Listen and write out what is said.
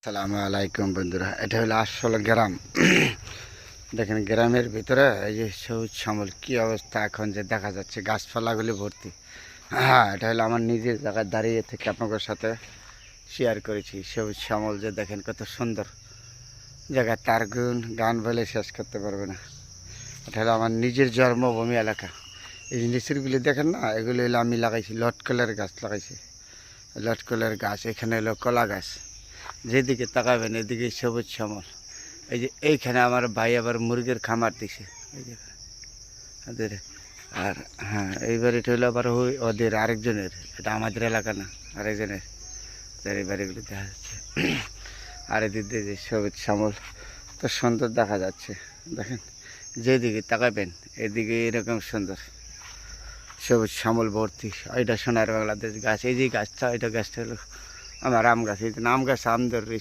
আসসালামু আলাইকুম বন্ধুরা, এটা হলো আসলে গ্রাম। দেখেন গ্রামের ভিতরে এই যে সবুজ শ্যামল কি অবস্থা এখন যে দেখা যাচ্ছে, গাছপালাগুলি ভর্তি। হ্যাঁ, এটা হলো আমার নিজের জায়গায় দাঁড়িয়ে থেকে আপনাদের সাথে শেয়ার করেছি। সবুজ শ্যামল যে দেখেন কত সুন্দর জায়গা, তার গান বলে শেষ করতে পারবে না। এটা হলো আমার নিজের জন্মভূমি এলাকা। এই যে নিচেরগুলি দেখেন না, এগুলি হলো আমি লাগাইছি, লটকলের গাছ লাগাইছি। লটকলের গাছ, এখানে হলো কলা গাছ। যেদিকে তাকাবেন এদিকে সবুজ শ্যামল। এই যে এইখানে আমার ভাই আবার মুরগির খামার দিছে, এই যে ওদের। আর হ্যাঁ, এই বাড়িটা হলো আবার ওদের আরেকজনের, এটা আমাদের এলাকা না, আরেকজনের। এই বাড়িগুলো দেখা যাচ্ছে। আর এদিক দিয়ে যে সবুজ শ্যামল তো সুন্দর দেখা যাচ্ছে। দেখেন যেদিকে তাকাবেন এদিকে এরকম সুন্দর সবুজ শ্যামল ভর্তি। এটা সোনার বাংলাদেশ গাছ। এই যে গাছটা, এটা গাছটা হলো আমার আম গাছ। এই আম গাছ আম ধরে